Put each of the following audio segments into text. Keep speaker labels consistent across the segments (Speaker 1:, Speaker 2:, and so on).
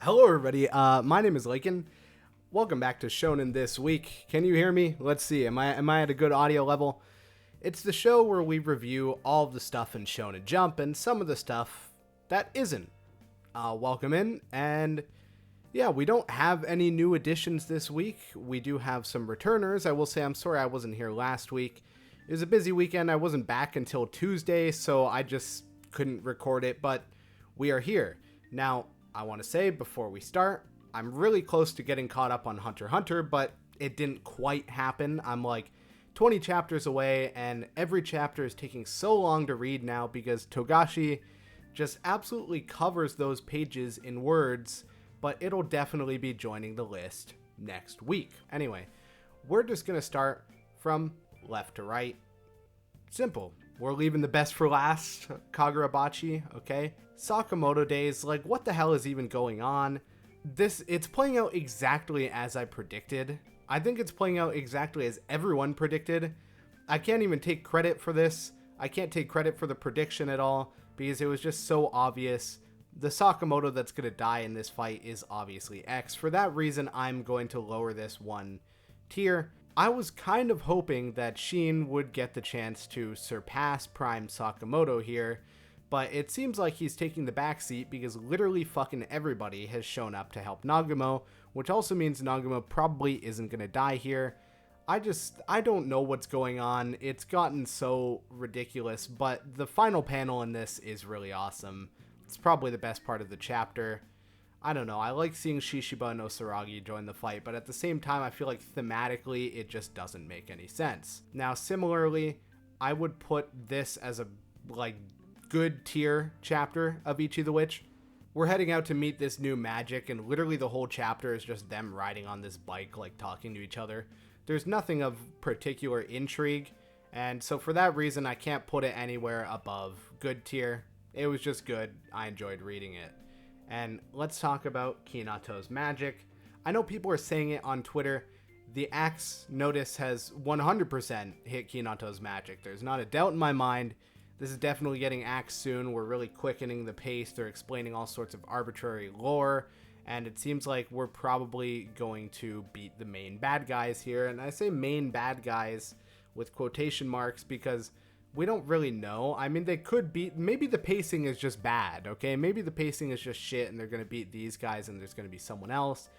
Speaker 1: Hello, everybody. My name is Lakin. Welcome back to Shonen This Week. Can you hear me? Let's see. Am I at a good audio level? It's the show where we review all of the stuff in Shonen Jump and some of the stuff that isn't. Welcome in, and yeah, we don't have any new additions this week. We do have some returners. I will say I'm sorry I wasn't here last week. It was a busy weekend. I wasn't back until Tuesday, so I just couldn't record it, but we are here. Now, I want to say before we start, I'm really close to getting caught up on Hunter x Hunter, but it didn't quite happen. I'm like 20 chapters away, and every chapter is taking so long to read now because Togashi just absolutely covers those pages in words, but it'll definitely be joining the list next week. Anyway, we're just going to start from left to right. Simple. We're leaving the best for last, Kagurabachi, okay? Sakamoto Days, like, what the hell is even going on? It's playing out exactly as I predicted. I think it's playing out exactly as everyone predicted. I can't even take credit for this. I can't take credit for the prediction at all, because it was just so obvious. The Sakamoto that's going to die in this fight is obviously X. For that reason, I'm going to lower this one tier. I was kind of hoping that Sheen would get the chance to surpass Prime Sakamoto here, but it seems like he's taking the backseat because literally fucking everybody has shown up to help Nagumo, which also means Nagumo probably isn't going to die here. I don't know what's going on. It's gotten so ridiculous, but the final panel in this is really awesome. It's probably the best part of the chapter. I don't know, I like seeing Shishiba and Osaragi join the fight, but at the same time, I feel like thematically, it just doesn't make any sense. Now, similarly, I would put this as a, good tier chapter of Ichi the Witch. We're heading out to meet this new magic, and literally the whole chapter is just them riding on this bike, talking to each other. There's nothing of particular intrigue, and so for that reason, I can't put it anywhere above good tier. It was just good. I enjoyed reading it. And let's talk about Kinato's magic. I know people are saying it on Twitter. The axe notice has 100% hit Kinato's magic. There's not a doubt in my mind. This is definitely getting axed soon. We're really quickening the pace. They're explaining all sorts of arbitrary lore. And it seems like we're probably going to beat the main bad guys here. And I say main bad guys with quotation marks because we don't really know. I mean, they could beat... Maybe the pacing is just bad, okay? Maybe the pacing is just shit and they're going to beat these guys and there's going to be someone else.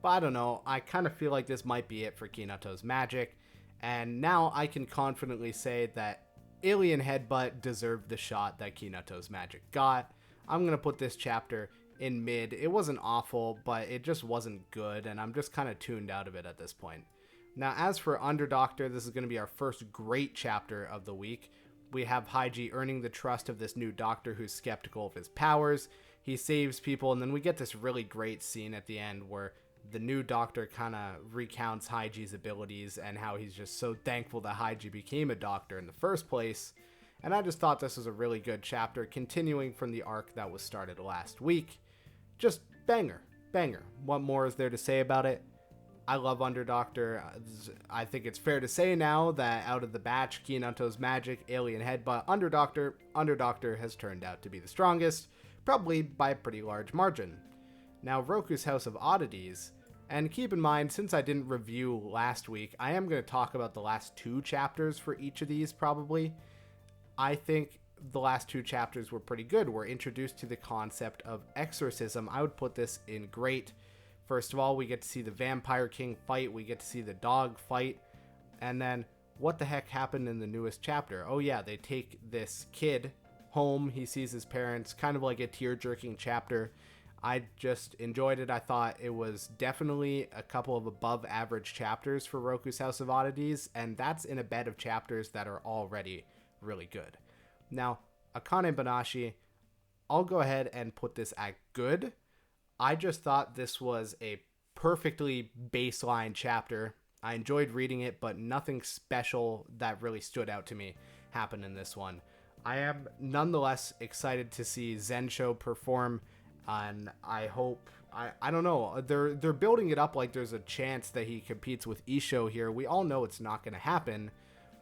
Speaker 1: But I don't know. I kind of feel like this might be it for Kinato's magic. And now I can confidently say that Alien Headbutt deserved the shot that Kinato's magic got. I'm going to put this chapter in mid. It wasn't awful, but it just wasn't good. And I'm just kind of tuned out of it at this point. Now, as for Underdoctor, this is going to be our first great chapter of the week. We have Haiji earning the trust of this new doctor who's skeptical of his powers. He saves people, and then we get this really great scene at the end where the new doctor kind of recounts Haiji's abilities and how he's just so thankful that Haiji became a doctor in the first place. And I just thought this was a really good chapter, continuing from the arc that was started last week. Just banger. What more is there to say about it? I love Underdoctor. I think it's fair to say now that out of the batch, Kinato's magic, Alien Headbutt, Underdoctor has turned out to be the strongest, probably by a pretty large margin. Now, Roku's House of Oddities, and keep in mind, since I didn't review last week, I am going to talk about the last two chapters for each of these, probably. I think the last two chapters were pretty good. We're introduced to the concept of exorcism. I would put this in great. First of all, we get to see the Vampire King fight, we get to see the dog fight, and then what the heck happened in the newest chapter? Oh yeah, they take this kid home, he sees his parents, kind of like a tear-jerking chapter. I just enjoyed it. I thought it was definitely a couple of above average chapters for Roku's House of Oddities, and that's in a bed of chapters that are already really good. Now, Akane Banashi, I'll go ahead and put this at good. I just thought this was a perfectly baseline chapter. I enjoyed reading it, but nothing special that really stood out to me happened in this one. I am nonetheless excited to see Zensho perform, and I hope... I don't know. They're building it up like there's a chance that he competes with Isho here. We all know it's not going to happen.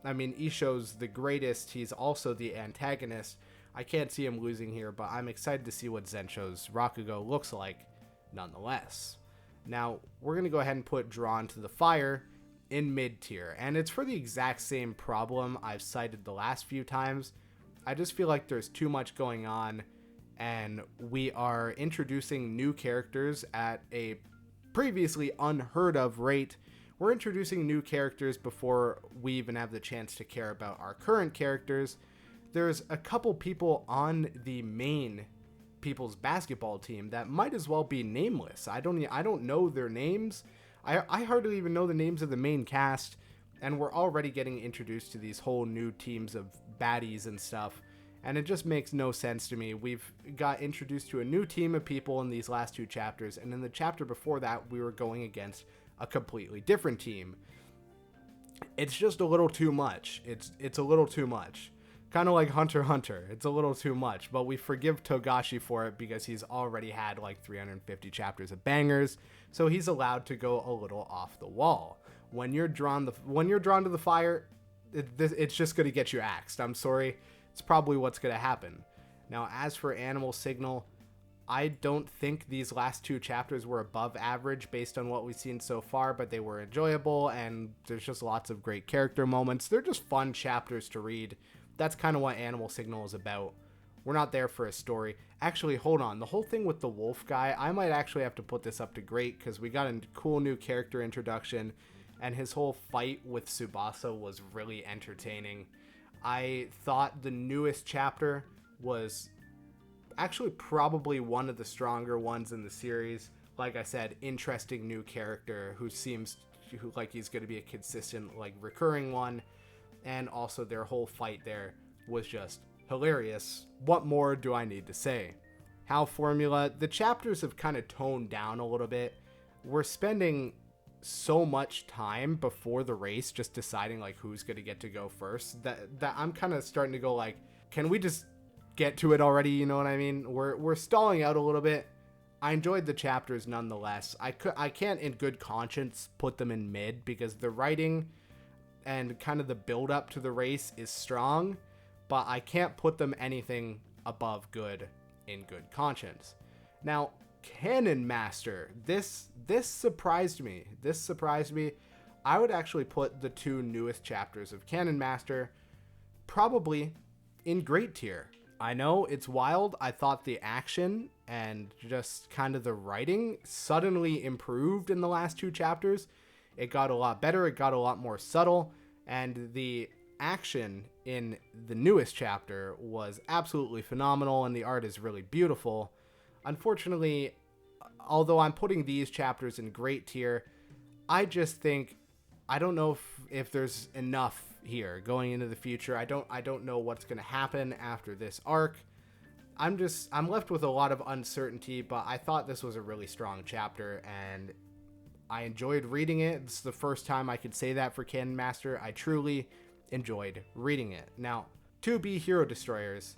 Speaker 1: I mean, Isho's the greatest. He's also the antagonist. I can't see him losing here, but I'm excited to see what Zensho's Rakugo looks like. nonetheless. Now, we're going to go ahead and put Drawn to the Fire in mid-tier, and it's for the exact same problem I've cited the last few times. I just feel like there's too much going on, and we are introducing new characters at a previously unheard of rate. We're introducing new characters before we even have the chance to care about our current characters. There's a couple people on the main people's basketball team that might as well be nameless. I don't know their names. I hardly even know the names of the main cast, and we're already getting introduced to these whole new teams of baddies and stuff, and it just makes no sense to me. We've got introduced to a new team of people in these last 2 chapters, and in the chapter before that, we were going against a completely different team. It's just a little too much. It's a little too much. Kind of like Hunter x Hunter. It's a little too much, but we forgive Togashi for it because he's already had like 350 chapters of bangers, so he's allowed to go a little off the wall. When you're drawn to the fire, it's just going to get you axed. I'm sorry. It's probably what's going to happen. Now, as for Animal Signal, I don't think these last 2 chapters were above average based on what we've seen so far, but they were enjoyable, and there's just lots of great character moments. They're just fun chapters to read. That's kind of what Animal Signal is about. We're not there for a story. Actually, hold on. The whole thing with the wolf guy, I might actually have to put this up to great because we got a cool new character introduction, and his whole fight with Tsubasa was really entertaining. I thought the newest chapter was actually probably one of the stronger ones in the series. Like I said, interesting new character who seems like he's going to be a consistent, like, recurring one. And also their whole fight there was just hilarious. What more do I need to say? Hal Formula, the chapters have kind of toned down a little bit. We're spending so much time before the race just deciding like who's going to get to go first that I'm kind of starting to go like, can we just get to it already? You know what I mean? We're stalling out a little bit. I enjoyed the chapters nonetheless. I can't in good conscience put them in mid because the writing and kind of the build up to the race is strong, but I can't put them anything above good in good conscience. Now, Cannon Master, this surprised me. I would actually put the 2 newest chapters of Cannon Master probably in great tier. I know it's wild. I thought the action and just kind of the writing suddenly improved in the last 2 chapters. It got a lot better. It got a lot more subtle. And the action in the newest chapter was absolutely phenomenal, and the art is really beautiful. Unfortunately, although I'm putting these chapters in great tier, I just think, I don't know if there's enough here going into the future. I don't know what's going to happen after this arc. I'm left with a lot of uncertainty, but I thought this was a really strong chapter, and I enjoyed reading it. It's the first time I could say that for Cannon Master. I truly enjoyed reading it. Now, to be Hero Destroyerz,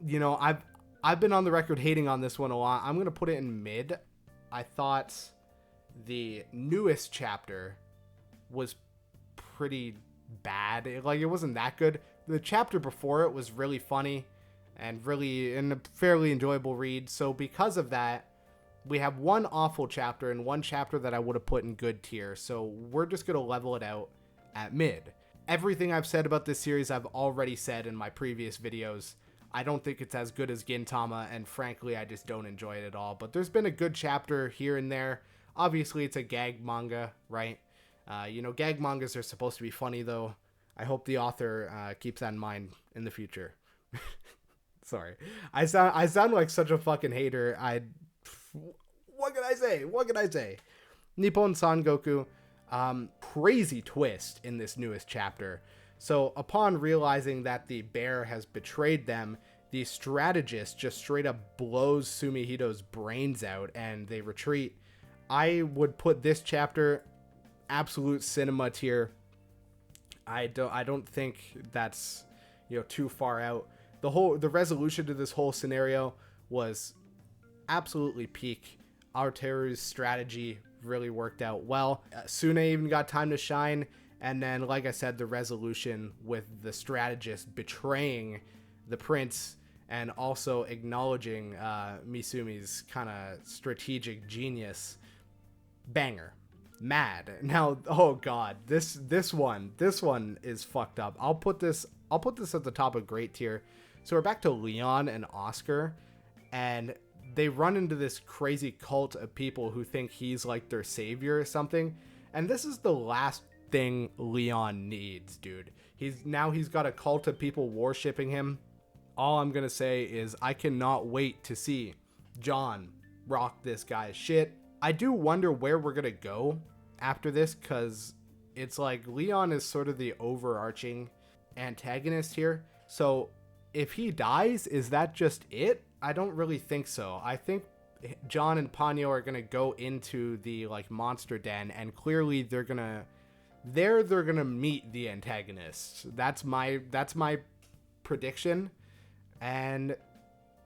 Speaker 1: you know, I've been on the record hating on this one a lot. I'm going to put it in mid. I thought the newest chapter was pretty bad. It wasn't that good. The chapter before it was really funny and a fairly enjoyable read. So because of that, we have one awful chapter and one chapter that I would have put in good tier. So we're just going to level it out at mid. Everything I've said about this series, I've already said in my previous videos. I don't think it's as good as Gintama, and frankly, I just don't enjoy it at all. But there's been a good chapter here and there. Obviously, it's a gag manga, right? Gag mangas are supposed to be funny, though. I hope the author keeps that in mind in the future. Sorry. I sound like such a fucking hater. What can I say? Nippon Sangoku, crazy twist in this newest chapter. So upon realizing that the bear has betrayed them, the strategist just straight up blows Sumihido's brains out and they retreat. I would put this chapter absolute cinema tier. I don't think that's, too far out. The resolution to this whole scenario was absolutely peak. Aoteru's strategy really worked out well. Sune even got time to shine. And then, like I said, the resolution with the strategist betraying the prince and also acknowledging Misumi's kind of strategic genius. Banger. Mad. Now, oh god, this one is fucked up. I'll put this at the top of great tier. So we're back to Leon and Oscar, and they run into this crazy cult of people who think he's like their savior or something. And this is the last thing Leon needs, dude. He's got a cult of people worshipping him. All I'm gonna say is I cannot wait to see John rock this guy's shit. I do wonder where we're gonna go after this, because it's like Leon is sort of the overarching antagonist here. So if he dies, is that just it? I don't really think so. I think John and Ponyo are gonna go into the like monster den, and clearly they're gonna meet the antagonist. That's my prediction, and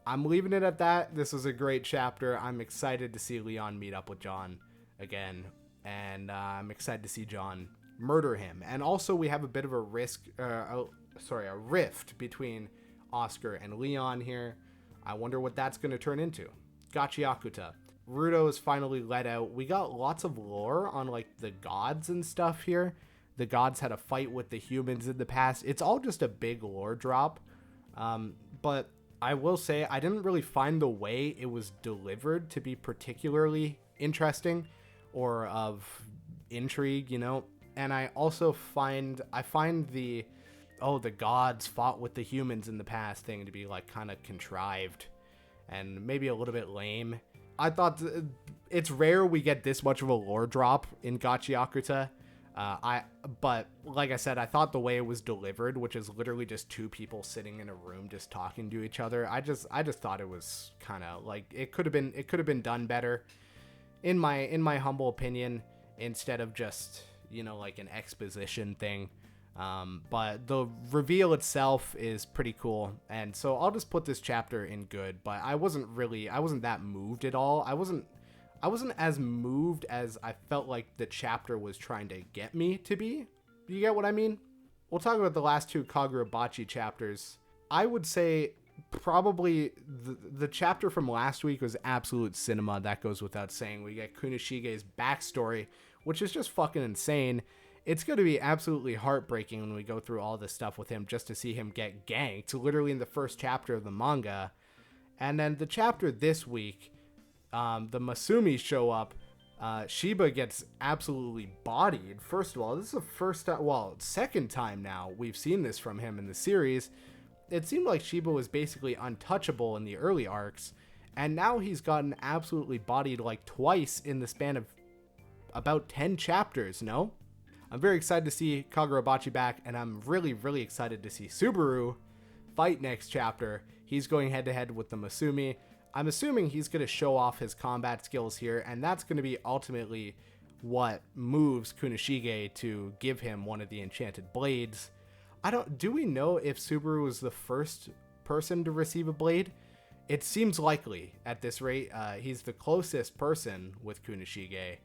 Speaker 1: I'm leaving it at that. This was a great chapter. I'm excited to see Leon meet up with John again, and I'm excited to see John murder him. And also we have a bit of a rift between Oscar and Leon here. I wonder what that's going to turn into. Gachiakuta. Rudo is finally let out. We got lots of lore on like the gods and stuff here. The gods had a fight with the humans in the past. It's all just a big lore drop. But I will say I didn't really find the way it was delivered to be particularly interesting or of intrigue, you know. And I also find the gods fought with the humans in the past thing to be like kind of contrived and maybe a little bit lame. I thought it's rare we get this much of a lore drop in Gachiakuta. But like I said, I thought the way it was delivered, which is literally just two people sitting in a room just talking to each other, I just thought it was kind of like it could have been done better, in my humble opinion, instead of just, you know, like an exposition thing. But the reveal itself is pretty cool, and so I'll just put this chapter in good. But I wasn't that moved at all. I wasn't as moved as I felt like the chapter was trying to get me to be. You get what I mean? We'll talk about the last two Kagurabachi chapters. I would say probably the chapter from last week was absolute cinema. That goes without saying. We get Kunishige's backstory, which is just fucking insane. It's going to be absolutely heartbreaking when we go through all this stuff with him, just to see him get ganked literally in the first chapter of the manga. And then the chapter this week, the Masumi show up. Shiba gets absolutely bodied. First of all, this is the second time now we've seen this from him in the series. It seemed like Shiba was basically untouchable in the early arcs, and now he's gotten absolutely bodied like twice in the span of about 10 chapters, no? I'm very excited to see Kagurabachi back, and I'm really, really excited to see Subaru fight next chapter. He's going head-to-head with the Masumi. I'm assuming he's going to show off his combat skills here, and that's going to be ultimately what moves Kunishige to give him one of the enchanted blades. Do we know if Subaru was the first person to receive a blade? It seems likely at this rate. He's the closest person with Kunishige,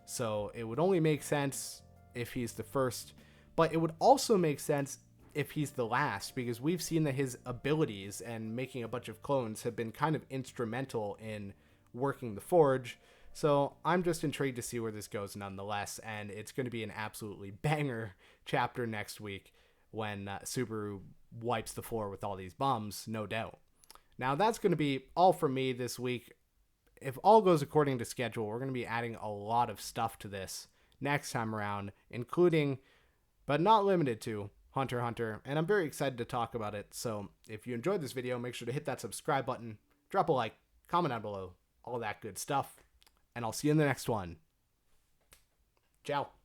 Speaker 1: so it would only make sense if he's the first, but it would also make sense if he's the last, because we've seen that his abilities and making a bunch of clones have been kind of instrumental in working the forge. So I'm just intrigued to see where this goes nonetheless, and it's going to be an absolutely banger chapter next week when Subaru wipes the floor with all these bums, no doubt. Now that's going to be all for me this week. If all goes according to schedule, we're going to be adding a lot of stuff to this next time around, including, but not limited to, Hunter x Hunter, and I'm very excited to talk about it. So if you enjoyed this video, make sure to hit that subscribe button, drop a like, comment down below, all that good stuff, and I'll see you in the next one. Ciao.